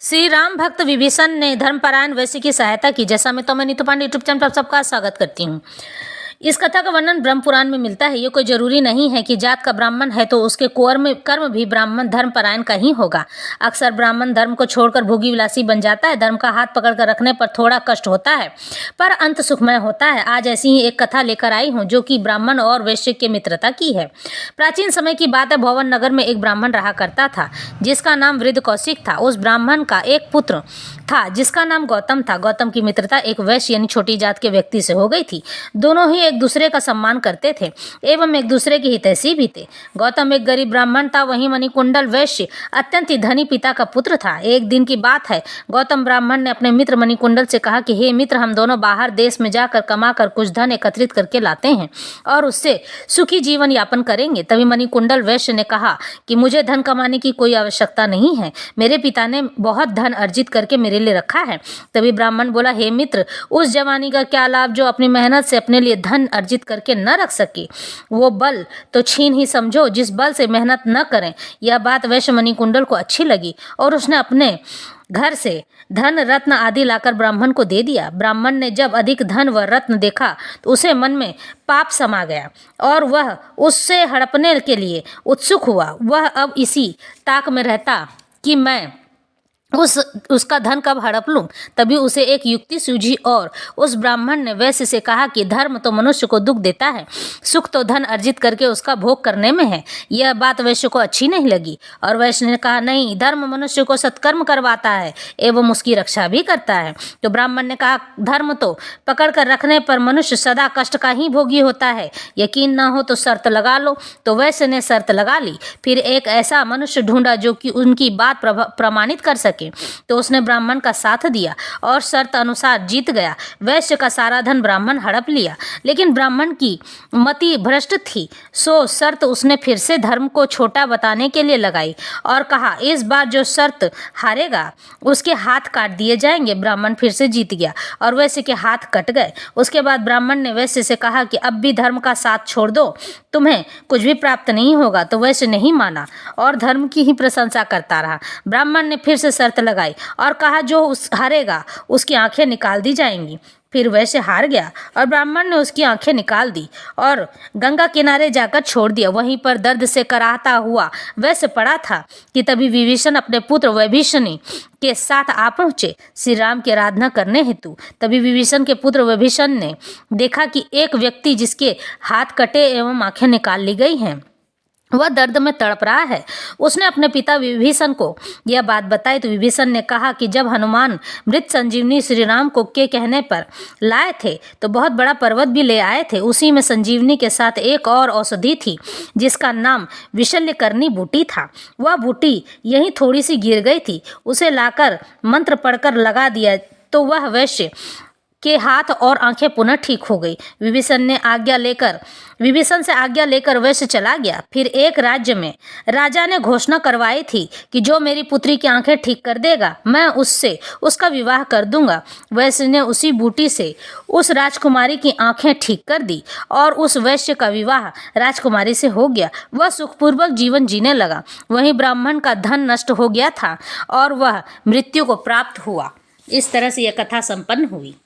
श्री राम भक्त विभीषण ने धर्मपरायण वैश्य की सहायता की। जैसा मैं नीतू पांडे यूट्यूब चैनल पर सबका स्वागत करती हूँ। इस कथा का वर्णन ब्रह्म पुराण में मिलता है। ये कोई जरूरी नहीं है कि जात का ब्राह्मण है तो उसके कर्म भी ब्राह्मण धर्मपरायण का ही होगा। अक्सर ब्राह्मण धर्म को छोड़कर भोगी विलासी बन जाता है। धर्म का हाथ पकड़कर रखने पर थोड़ा कष्ट होता है पर अंत सुखमय होता है। आज ऐसी ही एक कथा लेकर आई हूँ जो कि ब्राह्मण और वैश्य के मित्रता की है। प्राचीन समय की बात है। भवन नगर में एक ब्राह्मण रहा करता था जिसका नाम वृद्ध कौशिक था। उस ब्राह्मण का एक पुत्र था जिसका नाम गौतम था। गौतम की मित्रता एक वैश्य यानी छोटी जात के व्यक्ति से हो गई थी। दोनों ही एक दूसरे का सम्मान करते थे एवं एक दूसरे के हितैषी भी थे। गौतम एक गरीब ब्राह्मण था, वहीं मणिकुंडल वैश्य अत्यंत ही धनी पिता का पुत्र था। एक दिन की बात है, गौतम ब्राह्मण ने अपने मित्र मणिकुंडल से कहा कि हे मित्र, हम दोनों बाहर देश में जाकर कमाकर कुछ धन एकत्रित करके लाते हैं और उससे सुखी जीवन यापन करेंगे। तभी मणिकुंडल वैश्य ने कहा कि मुझे धन कमाने की कोई आवश्यकता नहीं है, मेरे पिता ने बहुत धन अर्जित करके मेरे लिए रखा है। तभी ब्राह्मण बोला, हे मित्र, उस जवानी का क्या लाभ जो अपनी मेहनत से अपने लिए धन अर्जित करके न रख सके। वो बल तो छीन ही समझो जिस बल से मेहनत न करें। यह बात वैश्य मणिकुंडल को अच्छी लगी और उसने अपने घर से धन रत्न आदि लाकर ब्राह्मण को दे दिया। ब्राह्मण ने जब अधिक धन व रत्न देखा तो उसे मन में पाप समा गया और वह उससे हड़पने के लिए उत्सुक हुआ। वह अब इसी ताक में रहता कि मैं उसका धन कब हड़प लूं। तभी उसे एक युक्ति सूझी और उस ब्राह्मण ने वैश्य से कहा कि धर्म तो मनुष्य को दुख देता है, सुख तो धन अर्जित करके उसका भोग करने में है। यह बात वैश्य को अच्छी नहीं लगी और वैश्य ने कहा, नहीं, धर्म मनुष्य को सत्कर्म करवाता है एवं उसकी रक्षा भी करता है। तो ब्राह्मण ने कहा, धर्म तो पकड़ कर रखने पर मनुष्य सदा कष्ट का ही भोगी होता है, यकीन ना हो तो शर्त लगा लो। तो वैश्य ने शर्त लगा ली। फिर एक ऐसा मनुष्य ढूंढा जो कि उनकी बात प्रमाणित कर सके। तो उसने ब्राह्मण का साथ दिया और शर्त अनुसार जीत गया। वैश्य का सारा धन ब्राह्मण हड़प लिया, लेकिन ब्राह्मण की मति भ्रष्ट थी, सो शर्त उसने फिर से धर्म को छोटा बताने के लिए लगाई और कहा, इस बार जो शर्त हारेगा उसके हाथ काट दिए जाएंगे। ब्राह्मण फिर से जीत गया और वैश्य के हाथ कट गए। उसके बाद ब्राह्मण ने वैश्य से कहा कि अब भी धर्म का साथ छोड़ दो, तुम्हें कुछ भी प्राप्त नहीं होगा। तो वैश्य नहीं माना और धर्म की ही प्रशंसा करता रहा। ब्राह्मण ने फिर से शर्त लगाई और कहा, जो हारेगा उसकी आंखें निकाल दी जाएंगी। फिर वैश्य हार गया और ब्राह्मण ने उसकी आंखें निकाल दी और गंगा किनारे जाकर छोड़ दिया। वहीं पर दर्द से कराहता हुआ वैश्य पड़ा था कि तभी विभीषण अपने पुत्र विभीषणी के साथ आ पहुंचे श्री राम की आराधना करने हेतु। तभी विभीषण के पुत्र विभीषण ने देखा कि एक व्यक्ति जिसके हाथ कटे एवं आंखें निकाल ली गई हैं, वह दर्द में तड़प रहा है। उसने अपने पिता विभीषण को यह बात बताई तो विभीषण ने कहा कि जब हनुमान मृत संजीवनी श्री राम को के कहने पर लाए थे तो बहुत बड़ा पर्वत भी ले आए थे। उसी में संजीवनी के साथ एक और औषधि थी जिसका नाम विशल्यकरणी बूटी था। वह बूटी यहीं थोड़ी सी गिर गई थी, उसे लाकर मंत्र पढ़कर लगा दिया तो वह वैश्य के हाथ और आंखें पुनः ठीक हो गई। विभीषण से आज्ञा लेकर वैश्य चला गया। फिर एक राज्य में राजा ने घोषणा करवाई थी कि जो मेरी पुत्री की आंखें ठीक कर देगा मैं उससे उसका विवाह कर दूंगा। वैश्य ने उसी बूटी से उस राजकुमारी की आंखें ठीक कर दी और उस वैश्य का विवाह राजकुमारी से हो गया। वह सुखपूर्वक जीवन जीने लगा। वहीं ब्राह्मण का धन नष्ट हो गया था और वह मृत्यु को प्राप्त हुआ। इस तरह से यह कथा संपन्न हुई।